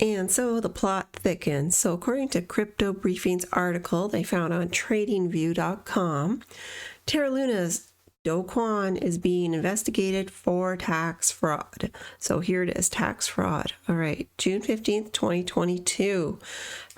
And so the plot thickens. So according to Crypto Briefing's article they found on tradingview.com, Terra Luna's Do Kwon is being investigated for tax fraud. So here it is, tax fraud. All right, June 15th, 2022.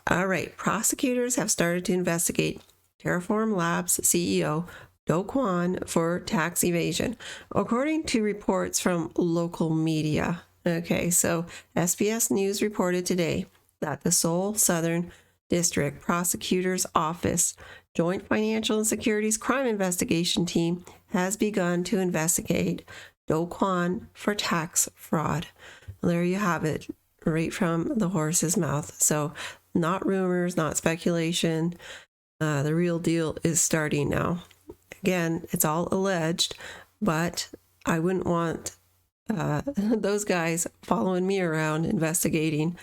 All right, prosecutors have started to investigate Terraform Labs CEO Do Kwon for tax evasion, according to reports from local media. Okay, so SBS News reported today that the Seoul Southern District Prosecutor's Office Joint Financial and Securities Crime Investigation Team has begun to investigate Do Kwon for tax fraud. There you have it, right from the horse's mouth. So not rumors, not speculation. The real deal is starting now. Again, it's all alleged, but I wouldn't want those guys following me around investigating.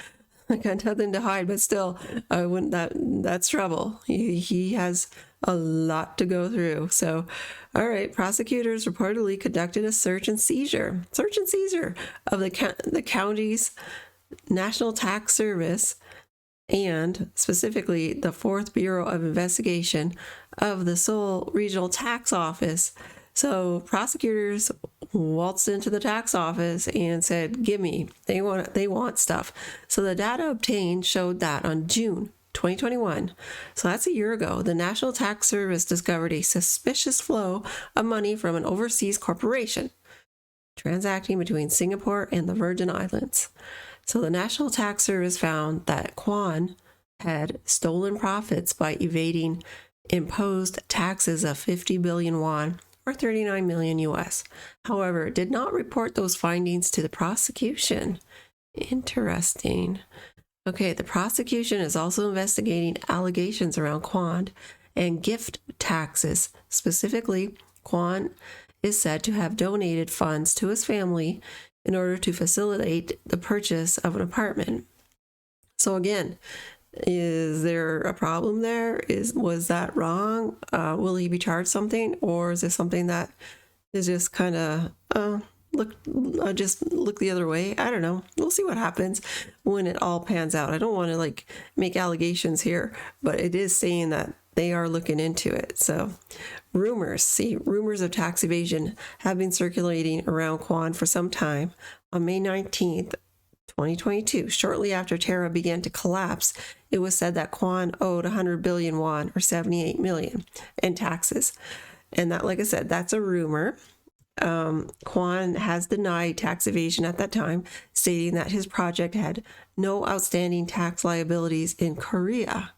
I got nothing to hide, but still, I wouldn't. That's trouble. He has a lot to go through. So, all right, prosecutors reportedly conducted a search and seizure of the county's National Tax Service and specifically the 4th Bureau of Investigation of the Seoul Regional Tax Office. So prosecutors waltzed into the tax office and said, "Give me." They want stuff. So the data obtained showed that on June 2021, so that's a year ago, the National Tax Service discovered a suspicious flow of money from an overseas corporation transacting between Singapore and the Virgin Islands. So the National Tax Service found that Kwon had stolen profits by evading imposed taxes of 50 billion won or 39 million US. However, it did not report those findings to the prosecution. Interesting. Okay, the prosecution is also investigating allegations around Kwon and gift taxes. Specifically, Kwon is said to have donated funds to his family in order to facilitate the purchase of an apartment. So again, is there a problem there? Was that wrong? Will he be charged something, or is this something that is just kind of look the other way? I don't know. We'll see what happens when it all pans out. I don't want to make allegations here, but it is saying that they are looking into it. So rumors of tax evasion have been circulating around Kwon for some time. On May 19th, 2022, shortly after Terra began to collapse, it was said that Kwon owed 100 billion won or 78 million in taxes. And that, like I said, that's a rumor. Kwon has denied tax evasion at that time, stating that his project had no outstanding tax liabilities in Korea.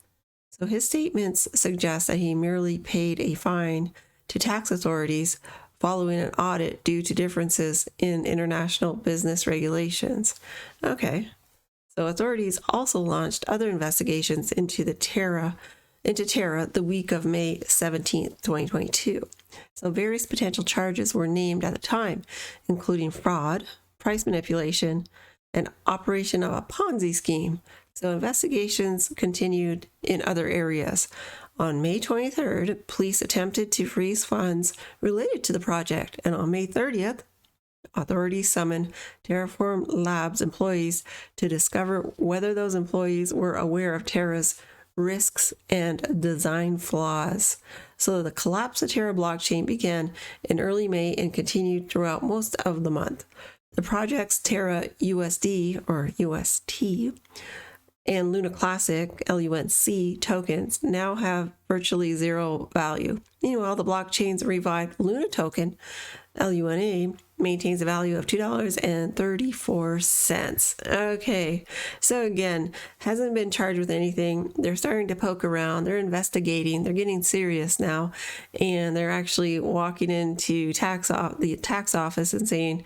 So his statements suggest that he merely paid a fine to tax authorities following an audit due to differences in international business regulations. Okay, so authorities also launched other investigations into Terra the week of May 17th, 2022. So various potential charges were named at the time, including fraud, price manipulation, and operation of a Ponzi scheme. So investigations continued in other areas. On May 23rd, police attempted to freeze funds related to the project, and on May 30th, authorities summoned Terraform Labs employees to discover whether those employees were aware of Terra's risks and design flaws. So the collapse of Terra blockchain began in early May and continued throughout most of the month. The project's Terra USD or UST and Luna Classic, LUNC, tokens now have virtually zero value. Meanwhile, the blockchain's revived Luna token, LUNA, maintains a value of $2.34. Okay, so again, hasn't been charged with anything. They're starting to poke around. They're investigating. They're getting serious now, and they're actually walking into the tax office and saying,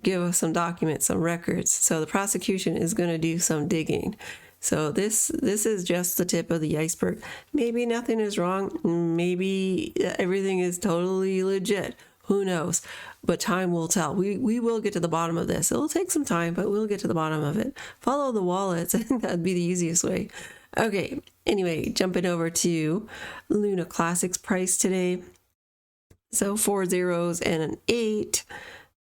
"Give us some documents, some records." So the prosecution is going to do some digging. So this is just the tip of the iceberg. Maybe nothing is wrong. Maybe everything is totally legit. Who knows? But time will tell. We will get to the bottom of this. It'll take some time, but we'll get to the bottom of it. Follow the wallets. I think that'd be the easiest way. Okay. Anyway, jumping over to Luna Classic's price today. So 4 zeros and an 8.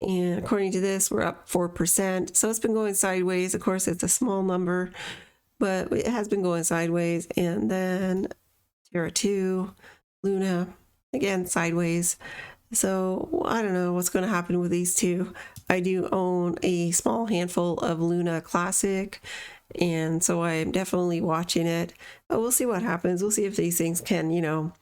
And according to this, we're up 4%. So it's been going sideways. Of course, it's a small number, but it has been going sideways. And then Terra 2, Luna, again, sideways. So I don't know what's going to happen with these two. I do own a small handful of Luna Classic, and so I'm definitely watching it. But we'll see what happens. We'll see if these things can,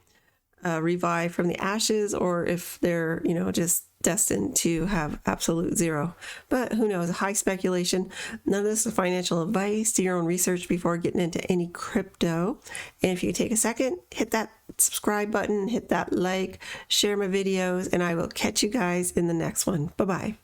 revive from the ashes, or if they're, just destined to have absolute zero. But who knows? High speculation. None of this is financial advice. Do your own research before getting into any crypto. And if you take a second, hit that subscribe button, hit that like, share my videos, and I will catch you guys in the next one. Bye-bye.